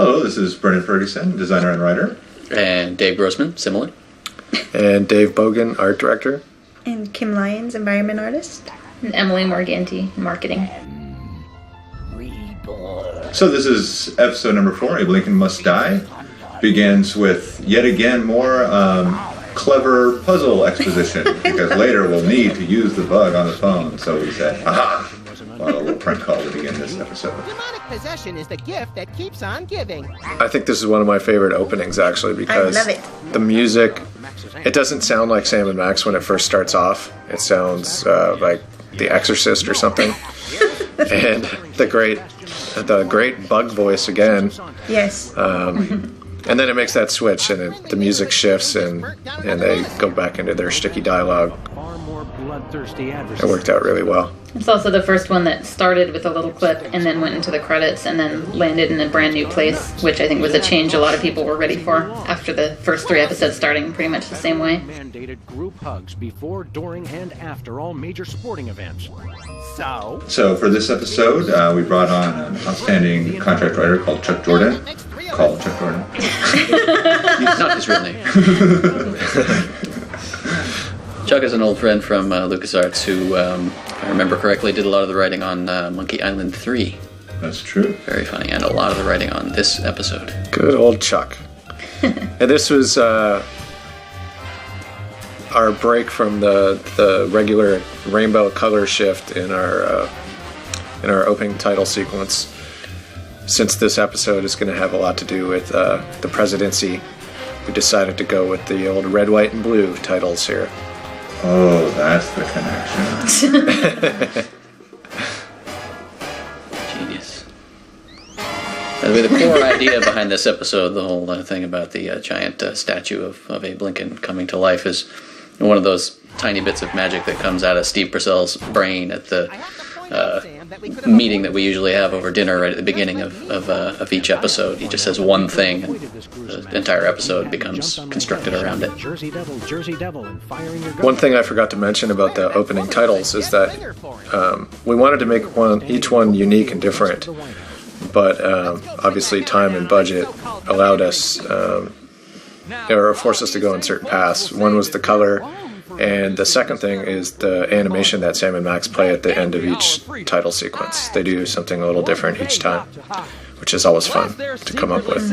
Hello, this is Brendan Ferguson, designer and writer. And Dave Grossman, similar. And Dave Bogan, art director. And Kim Lyons, environment artist. And Emily Morganti, marketing. So this is episode number 4, Abe Lincoln Must Die. Begins with yet again more clever puzzle exposition, because later we'll need to use the bug on the phone. So we said, aha! Well, a little prank call to begin this episode. Demonic possession is the gift that keeps on giving. I think this is one of my favorite openings, actually, because I love it. The music, it doesn't sound like Sam and Max when it first starts off. It sounds like The Exorcist or something. And the great bug voice again. Yes. And then it makes that switch, and the music shifts, and they go back into their sticky dialogue. It worked out really well. It's also the first one that started with a little clip and then went into the credits and then landed in a brand new place, which I think was a change a lot of people were ready for after the first 3 episodes starting pretty much the same way. Mandated group hugs before, during, and after all major sporting events. So for this episode, we brought on an outstanding contract writer called Chuck Jordan. Not his real name. Chuck is an old friend from LucasArts who, if I remember correctly, did a lot of the writing on Monkey Island 3. That's true. Very funny, and a lot of the writing on this episode. Good old Chuck. And this was our break from the regular rainbow color shift in our opening title sequence. Since this episode is going to have a lot to do with the presidency, we decided to go with the old red, white, and blue titles here. Oh, that's the connection. Genius. The core idea behind this episode, the whole thing about the giant statue of Abe Lincoln coming to life, is one of those tiny bits of magic that comes out of Steve Purcell's brain at the meeting that we usually have over dinner right at the beginning of each episode. He just says one thing, and the entire episode becomes constructed around it. One thing I forgot to mention about the opening titles is that we wanted to make each one unique and different, but obviously time and budget allowed us or forced us to go in certain paths. One was the color. And the second thing is the animation that Sam and Max play at the end of each title sequence. They do something a little different each time, which is always fun to come up with.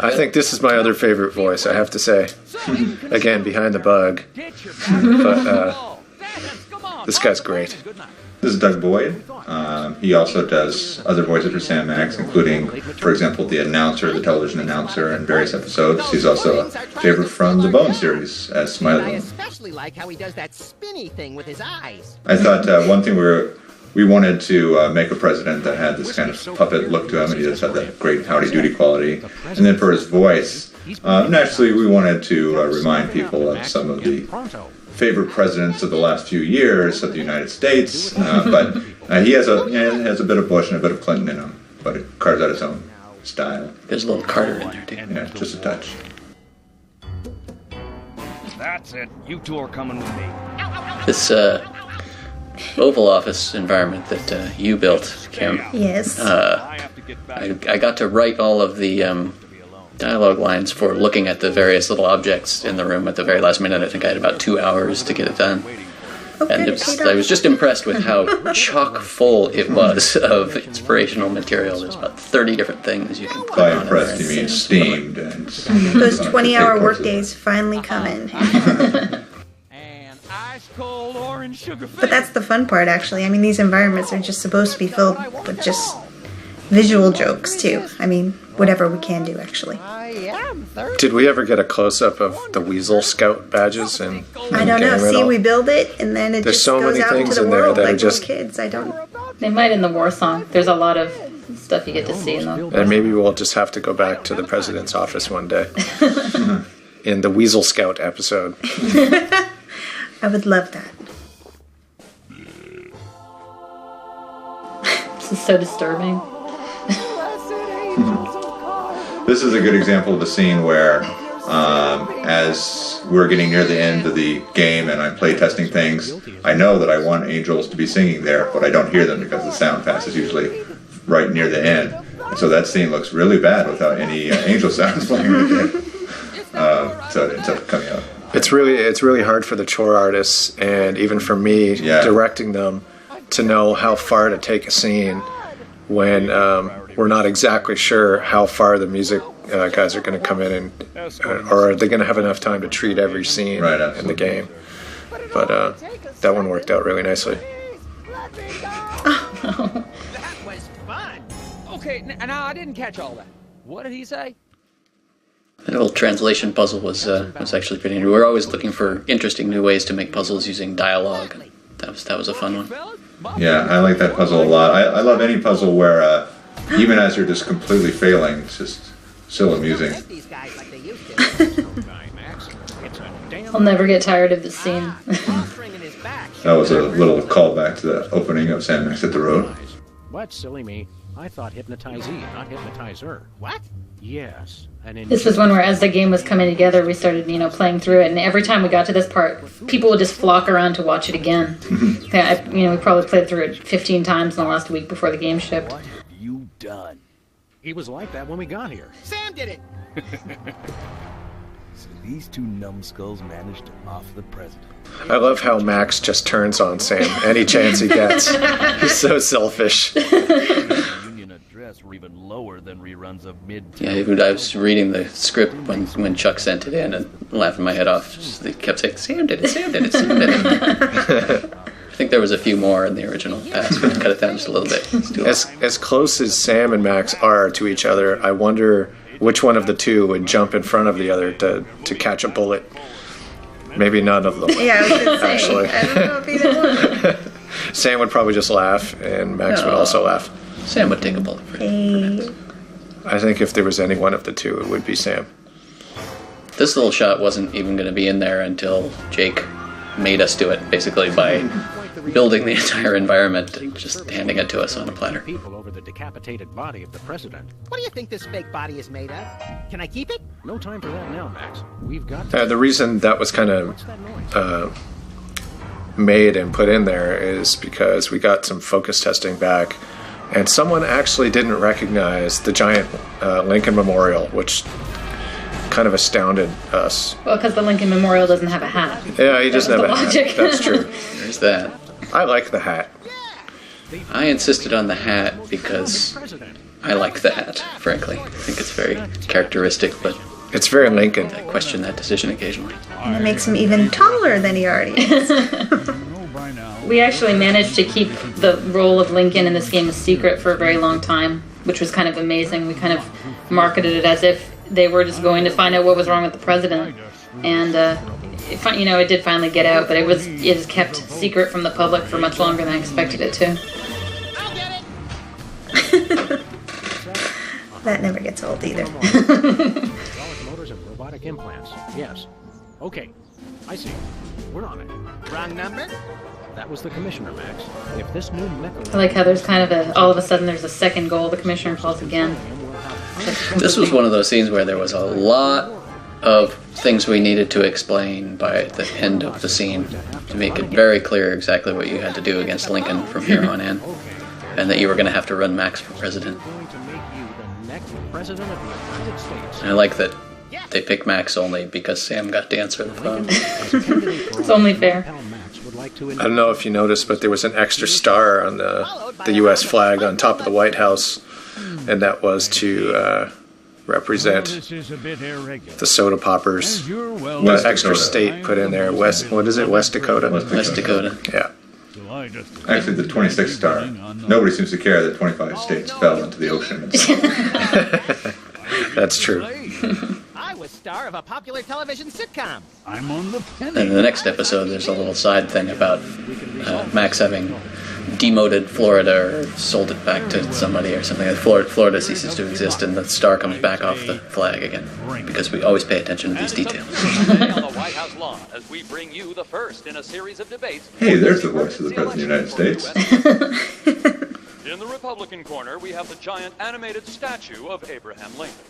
I think this is my other favorite voice, I have to say. Again, behind the bug. But this guy's great. This is Doug Boyd. He also does other voices for Sam Max, including, for example, the announcer, the television announcer, in various episodes. He's also a favorite from the Bone series as Smiley Bone. I especially like how he does that spinny thing with his eyes. I thought one thing we wanted to make a president that had this kind of puppet look to him, and he just had that great howdy doody quality. And then for his voice, naturally we wanted to remind people of some of the favorite presidents of the last few years of the United States, but he has a bit of Bush and a bit of Clinton in him, but it carves out its own style. There's a little Carter in there, too. Yeah, just a touch. That's it. You two are coming with me. This Oval Office environment that you built, Kim. Yes. I got to write all of the dialogue lines for looking at the various little objects in the room at the very last minute. I think I had about 2 hours to get it done. And I was just impressed with how chock full it was of inspirational material. There's about 30 different things you can put By on impressed, it. you mean steamed. And Those 20-hour workdays finally coming. But that's the fun part, actually. I mean, these environments are just supposed to be filled with just visual jokes, too. I mean, whatever we can do, actually. Did we ever get a close-up of the Weasel Scout badges? I don't know. See, we build it, and then it There's just so goes many out things into the in there world that are like just- little kids. I don't... They might in the war song. There's a lot of stuff you get to see in the... And maybe we'll just have to go back to the president's office one day. In the Weasel Scout episode. I would love that. This is so disturbing. This is a good example of a scene where as we're getting near the end of the game and I'm play testing things, I know that I want angels to be singing there, but I don't hear them because the sound pass is usually right near the end. And so that scene looks really bad without any angel sounds playing right there. So it ends up coming out. It's really hard for the chore artists and even for me directing them to know how far to take a scene when we're not exactly sure how far the music guys are going to come in, and or are they going to have enough time to treat every scene in the game. But that one worked out really nicely. That was fun. Okay, now I didn't catch all that. What did he say? The little translation puzzle was actually pretty neat. We were always looking for interesting new ways to make puzzles using dialogue. That was a fun one. Yeah, I like that puzzle a lot. I love any puzzle where even as you're just completely failing, it's just so amusing. These guys like they used to. I'll never get tired of this scene. String in his back. That was a little callback to the opening of Sam Max Hit the Road. What, silly me? I thought hypnotizee, not hypnotizer. What? Yes. This was one where, as the game was coming together, we started, playing through it, and every time we got to this part, people would just flock around to watch it again. We probably played through it 15 times in the last week before the game shipped. What have you done? He was like that when we got here. Sam did it. So these two numbskulls managed to off the president. I love how Max just turns on Sam any chance he gets. He's so selfish. Union address were even lower than reruns of mid. Yeah, I was reading the script when Chuck sent it in and laughing my head off. They kept saying, Sam did it, Sam did it, Sam did it. I think there was a few more in the original pass, but cut it down just a little bit. As close as Sam and Max are to each other, I wonder which one of the two would jump in front of the other to catch a bullet. Maybe none of them. Yeah, I was gonna say, actually. I don't know if either one. Sam would probably just laugh, and Max would also laugh. Sam would take a bullet for it. Hey. I think if there was any one of the two, it would be Sam. This little shot wasn't even going to be in there until Jake made us do it, basically by building the entire environment and just handing it to us on a platter. People over the decapitated body of the president. What do you think this fake body is made of? Can I keep it? No time for that now, Max. We've got The reason that was kind of made and put in there is because we got some focus testing back, and someone actually didn't recognize the giant Lincoln Memorial, which kind of astounded us. Well, because the Lincoln Memorial doesn't have a hat. Yeah, he doesn't have a logic. hat. That's true. There's that. I like the hat. I insisted on the hat because I like the hat, frankly. I think it's very characteristic, but It's very Lincoln. I question that decision occasionally. And it makes him even taller than he already is. We actually managed to keep the role of Lincoln in this game a secret for a very long time, which was kind of amazing. We kind of marketed it as if they were just going to find out what was wrong with the president. And, it did finally get out, but it was kept secret from the public for much longer than I expected it to. I'll get it. That never gets old either. hydraulic motors and robotic implants. Yes. Okay. I see. We're on it. Wrong number? That was the commissioner, Max. If this new method... I like how there's kind of all of a sudden there's a second goal, the commissioner calls again. This was one of those scenes where there was a lot of things we needed to explain by the end of the scene to make it very clear exactly what you had to do against Lincoln from here on in, and that you were going to have to run Max for president. going to make you the next president of the United States. And I like that they picked Max only because Sam got to answer the phone. It's only fair. I don't know if you noticed, but there was an extra star on the U.S. flag on top of the White House, and that was to represent the soda poppers. The extra state put in there. West Dakota? West Dakota. Yeah. Actually, the 26th star. Nobody seems to care that 25 states fell into the ocean. That's true. I was star of a popular television sitcom. I'm on the And in the next episode, there's a little side thing about Max having demoted Florida or sold it back to somebody or something. Florida ceases to exist, and the star comes back off the flag again because we always pay attention to these details. Today on the White House lawn, as we bring you the first in a series of debates. Hey, there's the voice of the President of the United States. In the Republican corner, we have the giant animated statue of Abraham Lincoln.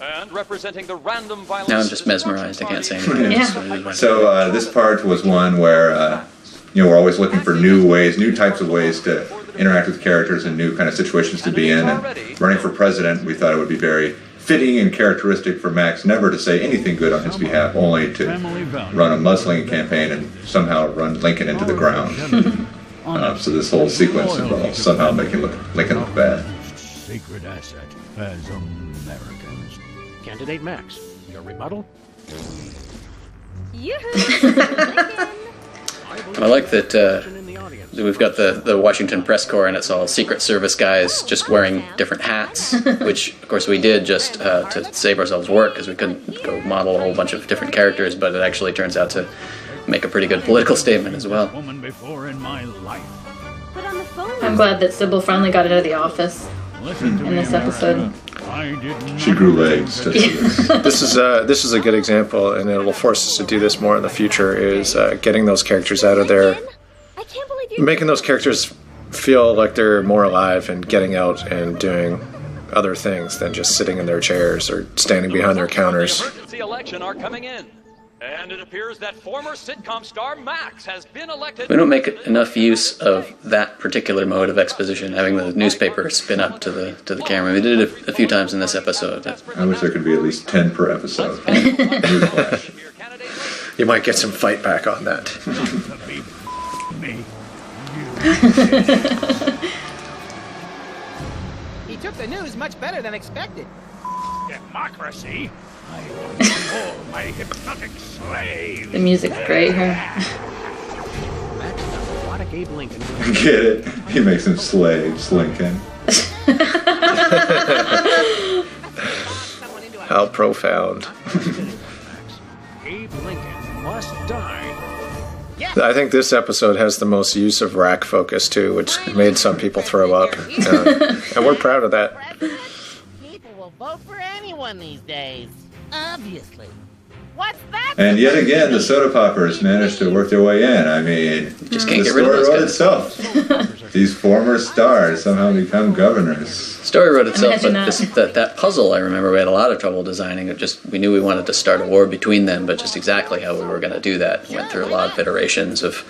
And representing the random violence. Now I'm just mesmerized. I can't say anything. Yeah. So this part was one where we're always looking for new ways, new types of ways to interact with characters and new kind of situations to be in. And running for president, we thought it would be very fitting and characteristic for Max never to say anything good on his behalf, only to run a mudslinging campaign and somehow run Lincoln into the ground. So this whole sequence involves somehow making Lincoln look bad. Sacred asset as Americans. Candidate Max, your rebuttal? I like that we've got the Washington Press Corps, and it's all Secret Service guys just wearing different hats, which, of course, we did just to save ourselves work because we couldn't go model a whole bunch of different characters, but it actually turns out to make a pretty good political statement as well. I'm glad that Sybil finally got out of the office in this episode. She grew legs to see this. This is a good example, and it will force us to do this more in the future, is getting those characters out of there, making those characters feel like they're more alive and getting out and doing other things than just sitting in their chairs or standing behind their counters. Emergency election are coming in. And it appears that former sitcom star Max has been elected. We don't make enough use of that particular mode of exposition, having the newspaper spin up to the camera. We did it a few times in this episode. I wish there could be at least 10 per episode. Newsflash. You might get some fight back on that. He took the news much better than expected. Democracy? I want all my hypnotic slaves. The music's great here. Max got robotic Abe Lincoln. Get it? He makes them slaves, Lincoln. How profound. Abe Lincoln must die. I think this episode has the most use of rack focus too, which made some people throw up. And we're proud of that. People will vote for anyone these days. Obviously. What's that? And yet again, the soda poppers managed to work their way in. I mean, Just can't the get rid of story those wrote guys. itself. These former stars somehow become governors. Story wrote itself, Imagine but that puzzle, I remember we had a lot of trouble designing. We knew we wanted to start a war between them, but just exactly how we were going to do that. Went through a lot of iterations of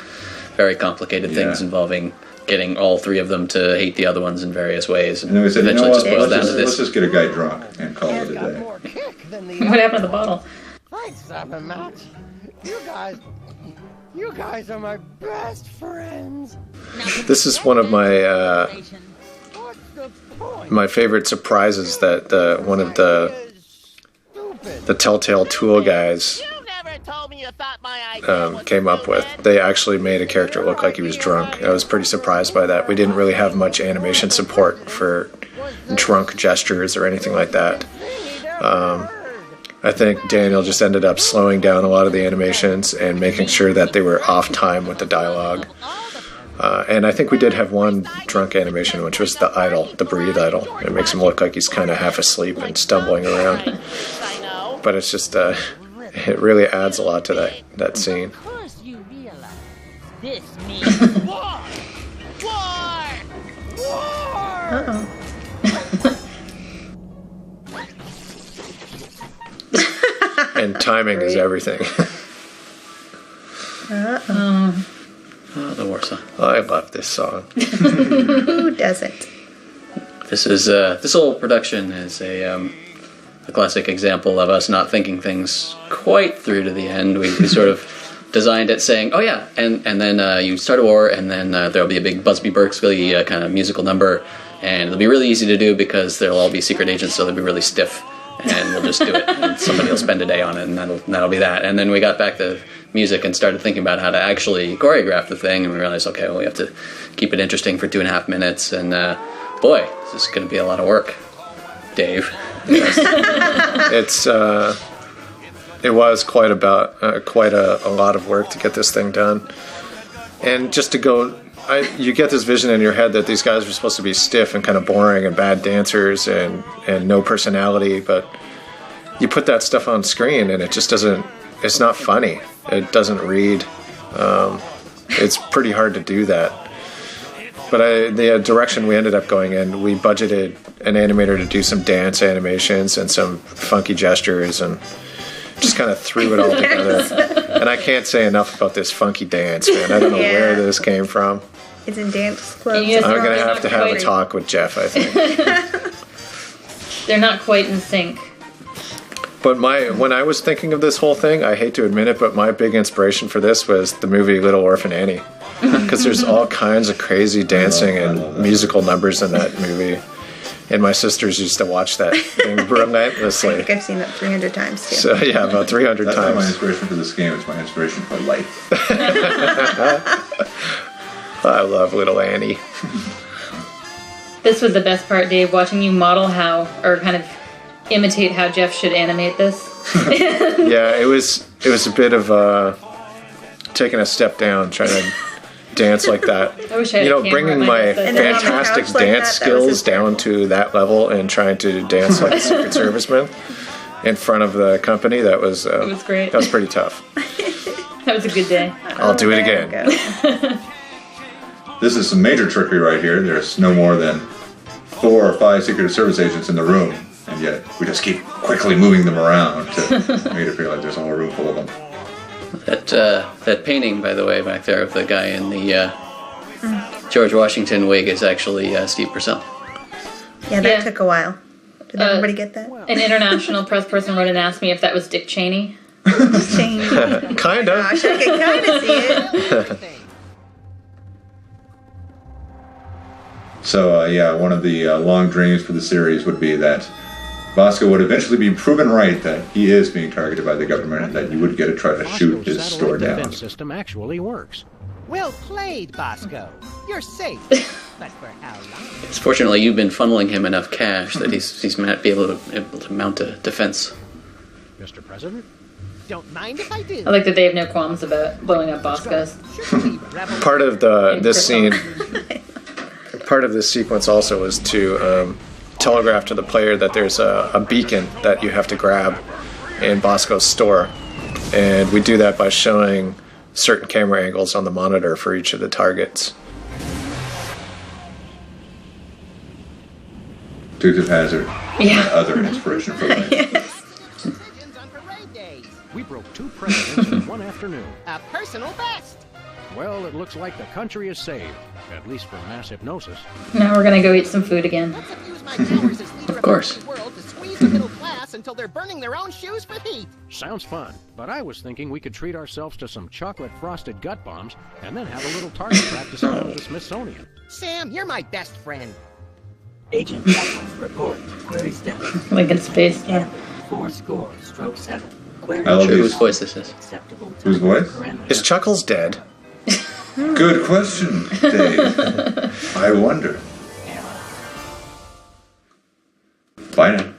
very complicated things involving getting all three of them to hate the other ones in various ways. And then we said, eventually you know what, just boils down to this. let's just get a guy drunk and call it a day. What happened to the bottle? Thanks, Simon Max. You guys are my best friends. This is one of my favorite surprises that one of the Telltale Tool guys came up with. They actually made a character look like he was drunk. I was pretty surprised by that. We didn't really have much animation support for drunk gestures or anything like that. I think Daniel just ended up slowing down a lot of the animations and making sure that they were off time with the dialogue. And I think we did have one drunk animation, which was the idol, the breathe idol. It makes him look like he's kind of half asleep and stumbling around. But it's just, it really adds a lot to that scene. Of course you realize this means war! War! War! Uh-oh. And timing is everything. Uh-oh. Oh, the war song. I love this song. Who doesn't? This whole production is a classic example of us not thinking things quite through to the end. We sort of designed it saying, oh yeah, and then you start a war, and then there'll be a big Busby Berkeley kind of musical number, and it'll be really easy to do because they'll all be secret agents, so they'll be really stiff, and we'll just do it, and somebody will spend a day on it, and that'll be that. And then we got back to music and started thinking about how to actually choreograph the thing, and we realized, okay, well, we have to keep it interesting for 2.5 minutes, and boy, this is going to be a lot of work, Dave. It was quite a lot of work to get this thing done, and just to go. You get this vision in your head that these guys are supposed to be stiff and kind of boring and bad dancers and no personality, but you put that stuff on screen and it just doesn't. It's not funny. It doesn't read. It's pretty hard to do that. But the direction we ended up going in, we budgeted an animator to do some dance animations and some funky gestures, and just kind of threw it all together. And I can't say enough about this funky dance, man. I don't know where this came from. It's in dance clubs. I'm going to have a talk with Jeff, I think. They're not quite in sync. But when I was thinking of this whole thing, I hate to admit it, but my big inspiration for this was the movie Little Orphan Annie. Because there's all kinds of crazy dancing and musical numbers in that movie. And my sisters used to watch that thing relentlessly. I think I've seen it 300 times too. So yeah, about 300 That's times. not my inspiration for this game. It's my inspiration for life. I love Little Annie. This was the best part, Dave, watching you model how, or kind of imitate how Jeff should animate this. Yeah, it was a bit of taking a step down, trying to dance like that. I wish I had a camera bringing at my headset. fantastic couch like dance that, that was skills down to that level and trying to dance like a Secret Serviceman in front of the company. That was It was great. That was pretty tough. That was a good day. I'll do it again. This is some major trickery right here. There's no more than 4 or 5 Secret Service agents in the room, and yet we just keep quickly moving them around to make it feel like there's a whole room full of them. That painting, by the way, back there of the guy in the George Washington wig is actually Steve Purcell. Yeah, that took a while. Did everybody get that? An international press person wrote and asked me if that was Dick Cheney. Cheney. Kind of. Gosh, I can kind of see it. So, one of the long dreams for the series would be that Bosco would eventually be proven right that he is being targeted by the government and that you would get to try to shoot his store down. Defense system actually works. Well played, Bosco. You're safe. But for how long? Fortunately, you've been funneling him enough cash that he's might be able to mount a defense. Mr. President? Don't mind if I do. I like that they have no qualms about blowing up Bosco's. Part of this scene, part of this sequence also was to telegraph to the player that there's a beacon that you have to grab in Bosco's store. And we do that by showing certain camera angles on the monitor for each of the targets. Dukes of Hazzard. Yeah. Other inspiration for life. We broke 2 presidents in one afternoon. A personal best. Well, it looks like the country is saved, at least for mass hypnosis. Now we're gonna go eat some food again. Of course. World to squeeze the middle class until they're burning their own shoes for heat. Sounds fun, but I was thinking we could treat ourselves to some chocolate-frosted gut bombs and then have a little target practice out of the Smithsonian. Sam, you're my best friend. Agent Kaplan's report. Query step. Lincoln Space. Yeah. 4-7. Query. I love Sure, these. whose voice this is. Acceptable time. Whose voice? Is Chuckles dead? Good question, Dave. I wonder. Bye now.